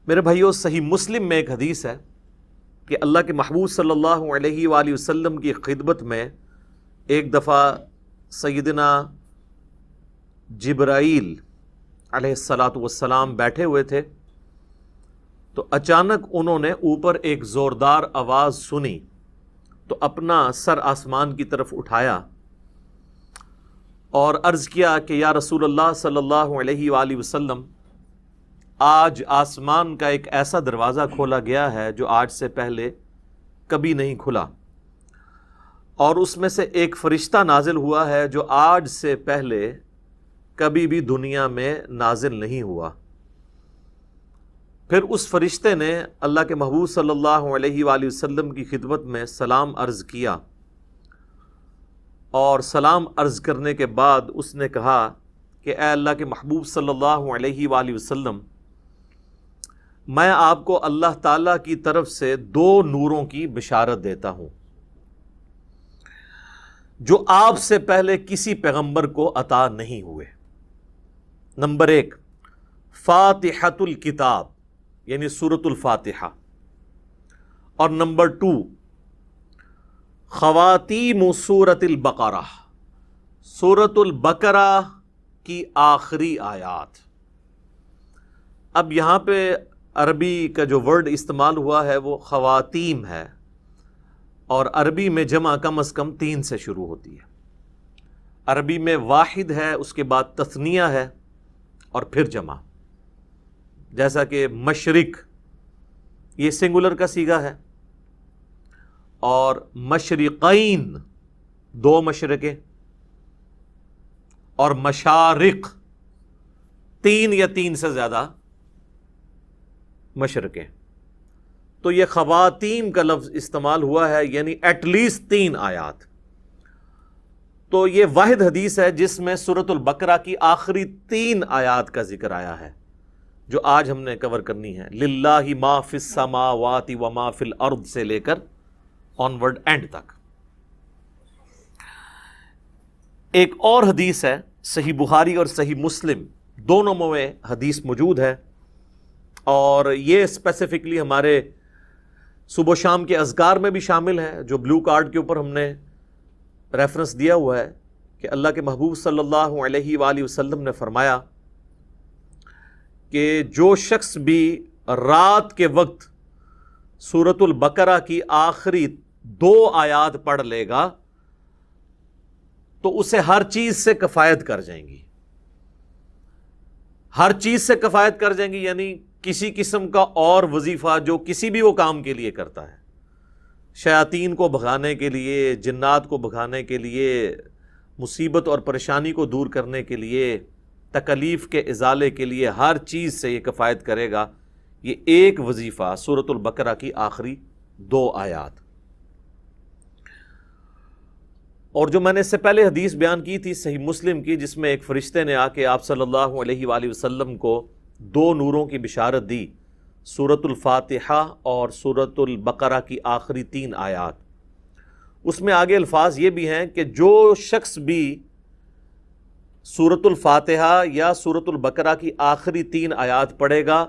میرے بھائیو، صحیح مسلم میں ایک حدیث ہے کہ اللہ کے محبوب صلی اللہ علیہ وآلہ وسلم کی خدمت میں ایک دفعہ سیدنا جبرائیل علیہ السلام بیٹھے ہوئے تھے، تو اچانک انہوں نے اوپر ایک زوردار آواز سنی تو اپنا سر آسمان کی طرف اٹھایا اور عرض کیا کہ یا رسول اللہ صلی اللہ علیہ وآلہ وسلم، آج آسمان کا ایک ایسا دروازہ کھولا گیا ہے جو آج سے پہلے کبھی نہیں کھلا، اور اس میں سے ایک فرشتہ نازل ہوا ہے جو آج سے پہلے کبھی بھی دنیا میں نازل نہیں ہوا۔ پھر اس فرشتے نے اللہ کے محبوب صلی اللہ علیہ وآلہ وسلم کی خدمت میں سلام عرض کیا، اور سلام عرض کرنے کے بعد اس نے کہا کہ اے اللہ کے محبوب صلی اللہ علیہ وآلہ وسلم، میں آپ کو اللہ تعالیٰ کی طرف سے 2 نوروں کی بشارت دیتا ہوں جو آپ سے پہلے کسی پیغمبر کو عطا نہیں ہوئے۔ نمبر 1، فاتحۃ الکتاب یعنی سورۃ الفاتحہ، اور نمبر 2، خواتیم سورۃ البقرہ، سورۃ البقرہ کی آخری آیات۔ اب یہاں پہ عربی کا جو ورڈ استعمال ہوا ہے وہ خواتیم ہے، اور عربی میں جمع کم از کم 3 سے شروع ہوتی ہے۔ عربی میں واحد ہے، اس کے بعد تثنیہ ہے، اور پھر جمع، جیسا کہ مشرق یہ سنگولر کا صیغہ ہے، اور مشرقین 2 مشرقیں، اور مشارق 3 یا 3 سے زیادہ مشرقیں۔ تو یہ خواتین کا لفظ استعمال ہوا ہے، یعنی ایٹ لیسٹ 3 آیات۔ تو یہ واحد حدیث ہے جس میں سورۃ البقرہ کی آخری 3 آیات کا ذکر آیا ہے، جو آج ہم نے کور کرنی ہے۔ للہ ما فی السماوات و ما فی الارض سے لے کر آنورڈ اینڈ تک۔ ایک اور حدیث ہے، صحیح بخاری اور صحیح مسلم دونوں میں حدیث موجود ہے، اور یہ اسپیسیفکلی ہمارے صبح و شام کے اذکار میں بھی شامل ہے، جو بلو کارڈ کے اوپر ہم نے ریفرنس دیا ہوا ہے کہ اللہ کے محبوب صلی اللہ علیہ وآلہ وسلم نے فرمایا کہ جو شخص بھی رات کے وقت سورۃ البقرہ کی آخری 2 آیات پڑھ لے گا تو اسے ہر چیز سے کفایت کر جائیں گی۔ ہر چیز سے کفایت کر جائیں گی یعنی کسی قسم کا اور وظیفہ جو کسی بھی وہ کام کے لیے کرتا ہے، شیاطین کو بھگانے کے لیے، جنات کو بھگانے کے لیے، مصیبت اور پریشانی کو دور کرنے کے لیے، تکلیف کے ازالے کے لیے، ہر چیز سے یہ کفایت کرے گا یہ ایک وظیفہ، سورۃ البقرہ کی آخری 2 آیات۔ اور جو میں نے اس سے پہلے حدیث بیان کی تھی صحیح مسلم کی، جس میں ایک فرشتے نے آ کے آپ صلی اللہ علیہ وآلہ وسلم کو 2 نوروں کی بشارت دی، سورۃ الفاتحہ اور سورۃ البقرہ کی آخری 3 آیات۔ اس میں آگے الفاظ یہ بھی ہیں کہ جو شخص بھی سورۃ الفاتحہ یا سورۃ البقرہ کی آخری 3 آیات پڑھے گا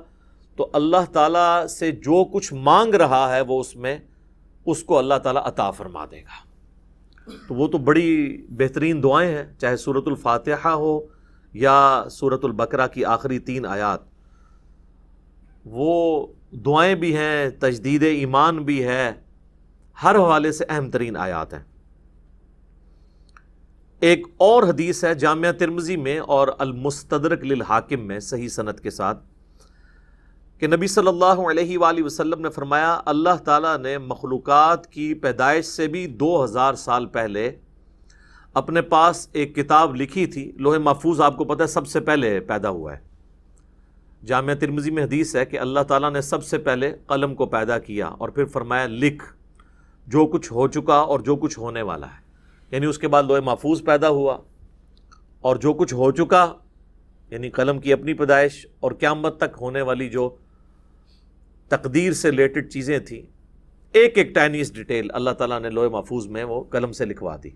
تو اللہ تعالیٰ سے جو کچھ مانگ رہا ہے وہ اس کو اللہ تعالیٰ عطا فرما دے گا۔ تو وہ تو بڑی بہترین دعائیں ہیں، چاہے سورۃ الفاتحہ ہو یا سورۃ البقرہ کی آخری 3 آیات، وہ دعائیں بھی ہیں، تجدید ایمان بھی ہے، ہر حوالے سے اہم ترین آیات ہیں۔ ایک اور حدیث ہے جامعہ ترمذی میں اور المستدرک للحاکم میں صحیح سند کے ساتھ کہ نبی صلی اللہ علیہ وآلہ وسلم نے فرمایا، اللہ تعالیٰ نے مخلوقات کی پیدائش سے بھی 2000 سال پہلے اپنے پاس ایک کتاب لکھی تھی۔ لوح محفوظ آپ کو پتہ ہے سب سے پہلے پیدا ہوا ہے۔ جامعہ ترمذی میں حدیث ہے کہ اللہ تعالیٰ نے سب سے پہلے قلم کو پیدا کیا اور پھر فرمایا لکھ جو کچھ ہو چکا اور جو کچھ ہونے والا ہے، یعنی اس کے بعد لوح محفوظ پیدا ہوا، اور جو کچھ ہو چکا یعنی قلم کی اپنی پیدائش، اور قیامت تک ہونے والی جو تقدیر سے ریلیٹڈ چیزیں تھیں، ایک ایک ٹائنیس ڈیٹیل اللہ تعالیٰ نے لوح محفوظ میں وہ قلم سے لکھوا دی۔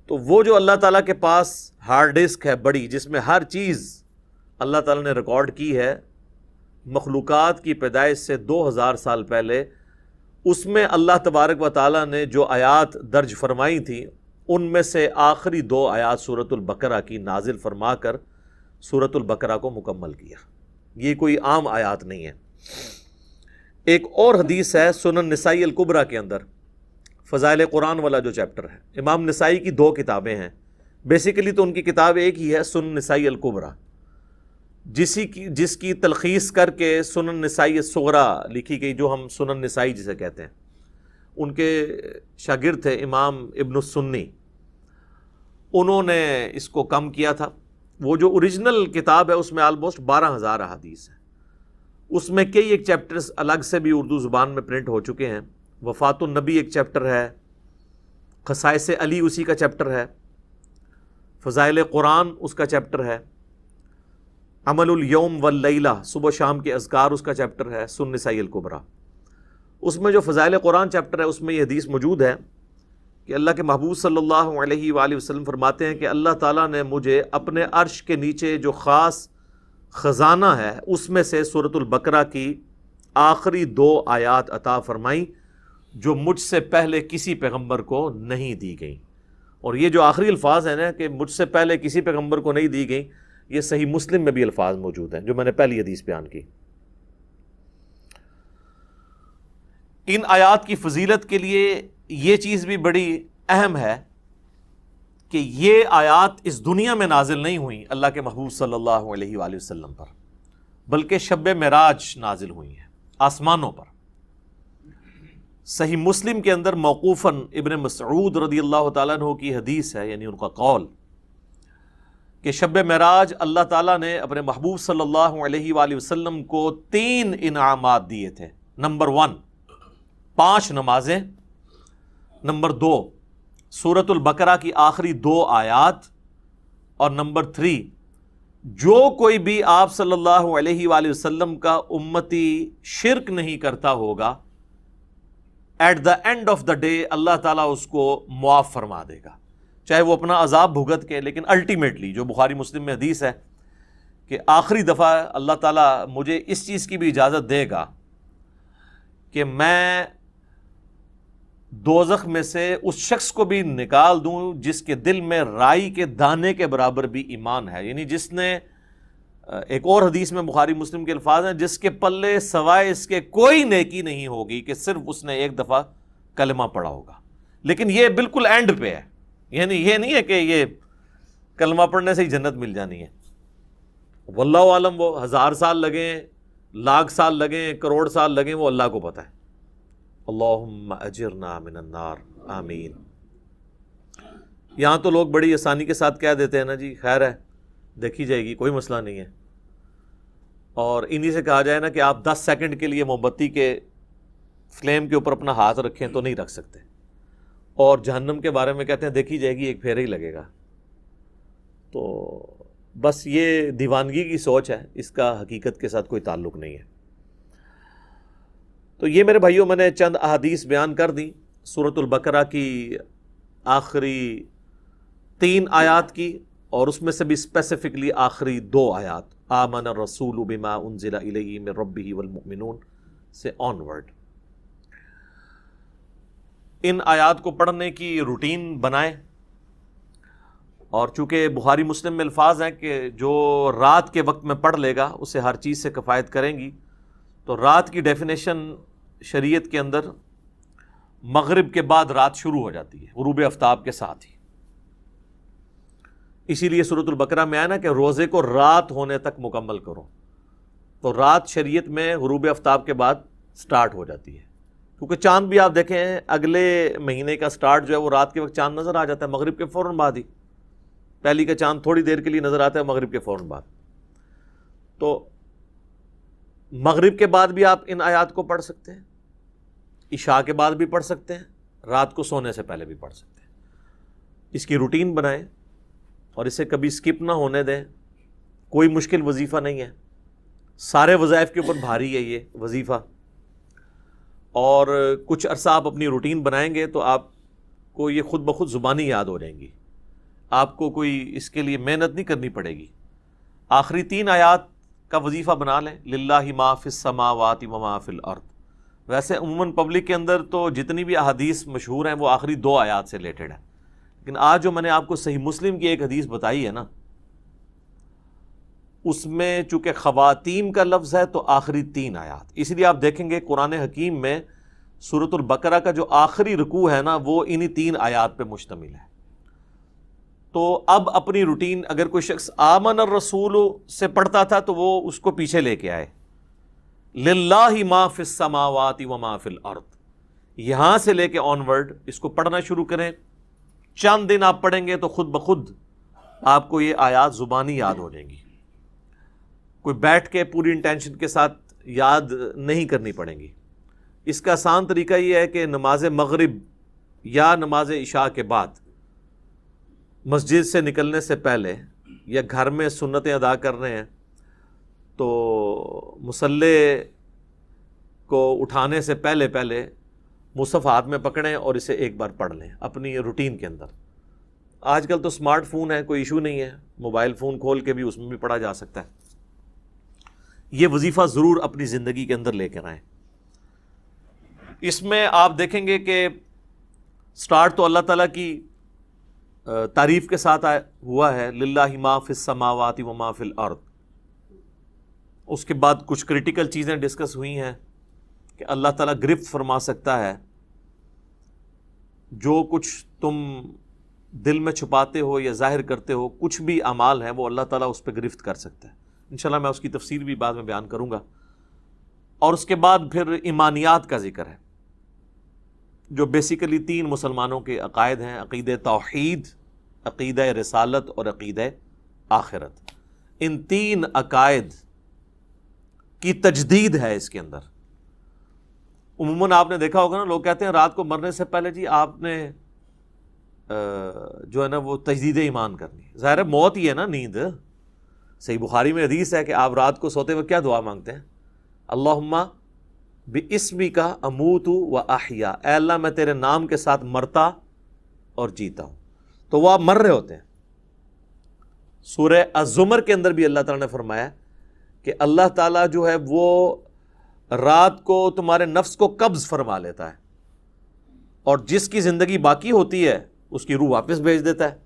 تو وہ جو اللہ تعالیٰ کے پاس ہارڈ ڈسک ہے بڑی، جس میں ہر چیز اللہ تعالیٰ نے ریکارڈ کی ہے، مخلوقات کی پیدائش سے 2000 سال پہلے، اس میں اللہ تبارک و تعالیٰ نے جو آیات درج فرمائی تھیں ان میں سے آخری 2 آیات سورۃ البقرہ کی نازل فرما کر سورۃ البقرہ کو مکمل کیا۔ یہ کوئی عام آیات نہیں ہے۔ ایک اور حدیث ہے سنن نسائی الکبریٰ کے اندر، فضائل قرآن والا جو چیپٹر ہے، امام نسائی کی 2 کتابیں ہیں، بیسیکلی تو ان کی کتاب ایک ہی ہے، سنن نسائی الکبریٰ، جس کی تلخیص کر کے سنن نسائی الصغریٰ لکھی گئی، جو ہم سنن نسائی جسے کہتے ہیں۔ ان کے شاگرد تھے امام ابن السنی، انہوں نے اس کو کم کیا تھا۔ وہ جو اوریجنل کتاب ہے اس میں آلموسٹ 12,000 احادیث ہیں، اس میں کئی ایک چیپٹرز الگ سے بھی اردو زبان میں پرنٹ ہو چکے ہیں۔ وفات النبی ایک چیپٹر ہے، خصائص علی اسی کا چیپٹر ہے، فضائل قرآن اس کا چیپٹر ہے، عمل الیوم واللیلہ صبح شام کے اذکار اس کا چیپٹر ہے، سنن نسائی الکبریٰ۔ اس میں جو فضائل قرآن چیپٹر ہے اس میں یہ حدیث موجود ہے کہ اللہ کے محبوب صلی اللہ علیہ وآلہ وسلم فرماتے ہیں کہ اللہ تعالیٰ نے مجھے اپنے عرش کے نیچے جو خاص خزانہ ہے اس میں سے سورۃ البقرہ کی آخری 2 آیات عطا فرمائیں جو مجھ سے پہلے کسی پیغمبر کو نہیں دی گئیں۔ اور یہ جو آخری الفاظ ہیں نا کہ مجھ سے پہلے کسی پیغمبر کو نہیں دی گئیں، یہ صحیح مسلم میں بھی الفاظ موجود ہیں جو میں نے پہلی حدیث بیان کی۔ ان آیات کی فضیلت کے لیے یہ چیز بھی بڑی اہم ہے کہ یہ آیات اس دنیا میں نازل نہیں ہوئیں اللہ کے محبوب صلی اللہ علیہ وآلہ وسلم پر، بلکہ شب معراج نازل ہوئی ہیں آسمانوں پر۔ صحیح مسلم کے اندر موقوفاً ابن مسعود رضی اللہ تعالیٰ عنہ کی حدیث ہے، یعنی ان کا قول کہ شب معراج اللہ تعالیٰ نے اپنے محبوب صلی اللہ علیہ وآلہ وسلم کو 3 انعامات دیے تھے۔ نمبر 1 5 نمازیں، نمبر 2 سورۃ البقرہ کی آخری 2 آیات، اور نمبر 3 جو کوئی بھی آپ صلی اللہ علیہ وآلہ وسلم کا امتی شرک نہیں کرتا ہوگا، at the end of the day اللہ تعالیٰ اس کو معاف فرما دے گا، چاہے وہ اپنا عذاب بھگت کے، لیکن الٹیمیٹلی جو بخاری مسلم میں حدیث ہے کہ آخری دفعہ اللہ تعالیٰ مجھے اس چیز کی بھی اجازت دے گا کہ میں دوزخ میں سے اس شخص کو بھی نکال دوں جس کے دل میں رائی کے دانے کے برابر بھی ایمان ہے، یعنی جس نے، ایک اور حدیث میں بخاری مسلم کے الفاظ ہیں، جس کے پلے سوائے اس کے کوئی نیکی نہیں ہوگی کہ صرف اس نے ایک دفعہ کلمہ پڑھا ہوگا۔ لیکن یہ بالکل اینڈ پہ ہے، یعنی یہ نہیں ہے کہ یہ کلمہ پڑھنے سے ہی جنت مل جانی ہے۔ واللہ عالم، وہ 1000 سال لگیں، لاکھ سال لگیں، کروڑ سال لگیں، وہ اللہ کو پتہ ہے۔ اللہم اجرنا من النار، آمین۔ یہاں تو لوگ بڑی آسانی کے ساتھ کہہ دیتے ہیں نا جی خیر ہے، دیکھی جائے گی، کوئی مسئلہ نہیں ہے، اور انہی سے کہا جائے نا کہ آپ 10 سیکنڈ کے لیے موم بتی کے فلیم کے اوپر اپنا ہاتھ رکھیں تو نہیں رکھ سکتے، اور جہنم کے بارے میں کہتے ہیں دیکھی جائے گی، ایک پھیرا ہی لگے گا۔ تو بس یہ دیوانگی کی سوچ ہے، اس کا حقیقت کے ساتھ کوئی تعلق نہیں ہے۔ تو یہ میرے بھائیوں، میں نے چند احادیث بیان کر دیں سورۃ البقرہ کی آخری 3 آیات کی، اور اس میں سے بھی اسپیسیفکلی آخری 2 آیات، آمن الرسول بما انزل الیہ من ربہ والمؤمنون سے آنورڈ۔ ان آیات کو پڑھنے کی روٹین بنائیں، اور چونکہ بخاری مسلم میں الفاظ ہیں کہ جو رات کے وقت میں پڑھ لے گا اسے ہر چیز سے کفایت کریں گی، تو رات کی ڈیفینیشن شریعت کے اندر مغرب کے بعد رات شروع ہو جاتی ہے، غروب آفتاب کے ساتھ ہی۔ اسی لیے سورۃ البقرہ میں آیا نا کہ روزے کو رات ہونے تک مکمل کرو، تو رات شریعت میں غروب آفتاب کے بعد سٹارٹ ہو جاتی ہے، کیونکہ چاند بھی آپ دیکھیں اگلے مہینے کا سٹارٹ جو ہے وہ رات کے وقت چاند نظر آ جاتا ہے، مغرب کے فوراً بعد ہی۔ پہلی کا چاند تھوڑی دیر کے لیے نظر آتا ہے مغرب کے فوراً بعد، تو مغرب کے بعد بھی آپ ان آیات کو پڑھ سکتے ہیں، عشاء کے بعد بھی پڑھ سکتے ہیں، رات کو سونے سے پہلے بھی پڑھ سکتے ہیں۔ اس کی روٹین بنائیں اور اسے کبھی سکپ نہ ہونے دیں۔ کوئی مشکل وظیفہ نہیں ہے، سارے وظائف کے اوپر بھاری ہے یہ وظیفہ، اور کچھ عرصہ آپ اپنی روٹین بنائیں گے تو آپ کو یہ خود بخود زبانی یاد ہو جائیں گی، آپ کو کوئی اس کے لیے محنت نہیں کرنی پڑے گی۔ آخری 3 آیات کا وظیفہ بنا لیں، للہ ما فی السماوات و ما فی الارض۔ ویسے عموماً پبلک کے اندر تو جتنی بھی احادیث مشہور ہیں وہ آخری 2 آیات سے ریلیٹڈ ہیں، لیکن آج جو میں نے آپ کو صحیح مسلم کی ایک حدیث بتائی ہے نا، اس میں چونکہ خواتین کا لفظ ہے تو آخری 3 آیات، اسی لیے آپ دیکھیں گے قرآن حکیم میں سورۃ البقرہ کا جو آخری رکوع ہے نا وہ انہی 3 آیات پہ مشتمل ہے۔ تو اب اپنی روٹین اگر کوئی شخص آمن الرسول سے پڑھتا تھا تو وہ اس کو پیچھے لے کے آئے، للہ ما فی السماوات و ما فی الارض، یہاں سے لے کے آن ورڈ اس کو پڑھنا شروع کریں۔ چند دن آپ پڑھیں گے تو خود بخود آپ کو یہ آیات زبانی یاد ہو جائیں گی، کوئی بیٹھ کے پوری انٹینشن کے ساتھ یاد نہیں کرنی پڑیں گی۔ اس کا آسان طریقہ یہ ہے کہ نماز مغرب یا نماز عشاء کے بعد مسجد سے نکلنے سے پہلے یا گھر میں سنتیں ادا کر رہے ہیں تو مصلی کو اٹھانے سے پہلے مصحف ہاتھ میں پکڑیں اور اسے ایک بار پڑھ لیں اپنی روٹین کے اندر۔ آج کل تو سمارٹ فون ہے، کوئی ایشو نہیں ہے، موبائل فون کھول کے بھی اس میں بھی پڑھا جا سکتا ہے۔ یہ وظیفہ ضرور اپنی زندگی کے اندر لے کر آئیں۔ اس میں آپ دیکھیں گے کہ سٹارٹ تو اللہ تعالیٰ کی تعریف کے ساتھ ہوا ہے، للہ ما فی السماوات و ما فی الارض۔ اس کے بعد کچھ کریٹیکل چیزیں ڈسکس ہوئی ہیں کہ اللہ تعالیٰ گرفت فرما سکتا ہے، جو کچھ تم دل میں چھپاتے ہو یا ظاہر کرتے ہو، کچھ بھی اعمال ہیں وہ اللہ تعالیٰ اس پہ گرفت کر سکتا ہے۔ انشاءاللہ میں اس کی تفسیر بھی بعد میں بیان کروں گا۔ اور اس کے بعد پھر ایمانیات کا ذکر ہے، جو بیسیکلی 3 مسلمانوں کے عقائد ہیں، عقیدہ توحید، عقیدہ رسالت اور عقیدہ آخرت۔ ان 3 عقائد کی تجدید ہے اس کے اندر۔ عموماً آپ نے دیکھا ہوگا نا، لوگ کہتے ہیں رات کو مرنے سے پہلے جی آپ نے جو ہے نا وہ تجدید ایمان کرنی ہے۔ ظاہر ہے موت ہی ہے نا، نیند۔ صحیح بخاری میں حدیث ہے کہ آپ رات کو سوتے وقت کیا دعا مانگتے ہیں؟ اللہم باسمک اموت و احیا، اے اللہ میں تیرے نام کے ساتھ مرتا اور جیتا ہوں۔ تو وہ آپ مر رہے ہوتے ہیں۔ سورہ الزمر کے اندر بھی اللہ تعالیٰ نے فرمایا کہ اللہ تعالیٰ جو ہے وہ رات کو تمہارے نفس کو قبض فرما لیتا ہے، اور جس کی زندگی باقی ہوتی ہے اس کی روح واپس بھیج دیتا ہے،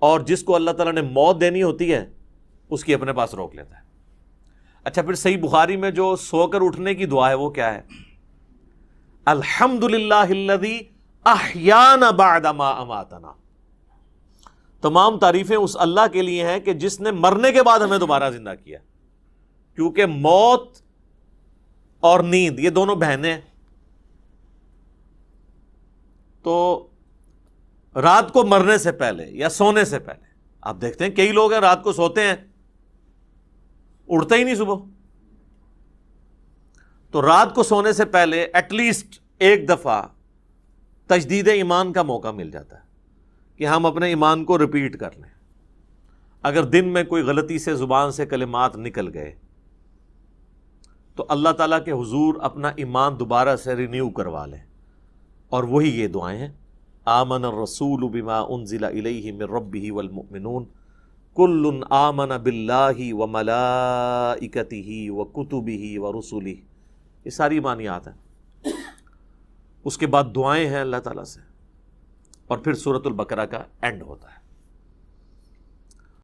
اور جس کو اللہ تعالیٰ نے موت دینی ہوتی ہے اس کی اپنے پاس روک لیتا ہے۔ اچھا، پھر صحیح بخاری میں جو سو کر اٹھنے کی دعا ہے وہ کیا ہے؟ الحمدللہ الذی احیانا بعد ما اماتنا۔ تمام تعریفیں اس اللہ کے لیے ہیں کہ جس نے مرنے کے بعد ہمیں دوبارہ زندہ کیا، کیونکہ موت اور نیند یہ دونوں بہنیں ہیں۔ تو رات کو مرنے سے پہلے یا سونے سے پہلے آپ دیکھتے ہیں کئی لوگ ہیں رات کو سوتے ہیں اڑتا ہی نہیں صبح۔ تو رات کو سونے سے پہلے ایٹ لیسٹ ایک دفعہ تجدید ایمان کا موقع مل جاتا ہے کہ ہم اپنے ایمان کو ریپیٹ کر لیں۔ اگر دن میں کوئی غلطی سے زبان سے کلمات نکل گئے تو اللہ تعالیٰ کے حضور اپنا ایمان دوبارہ سے رینیو کروا لیں، اور وہی یہ دعائیں ہیں، آمن الرسول بما انزل الیہ من ربہ والمؤمنون کل آمن باللہ وملائکتہ وکتبہ ورسلہ۔ یہ ساری ایمانیات ہیں۔ اس کے بعد دعائیں ہیں اللہ تعالیٰ سے، اور پھر سورۃ البقرہ کا اینڈ ہوتا ہے۔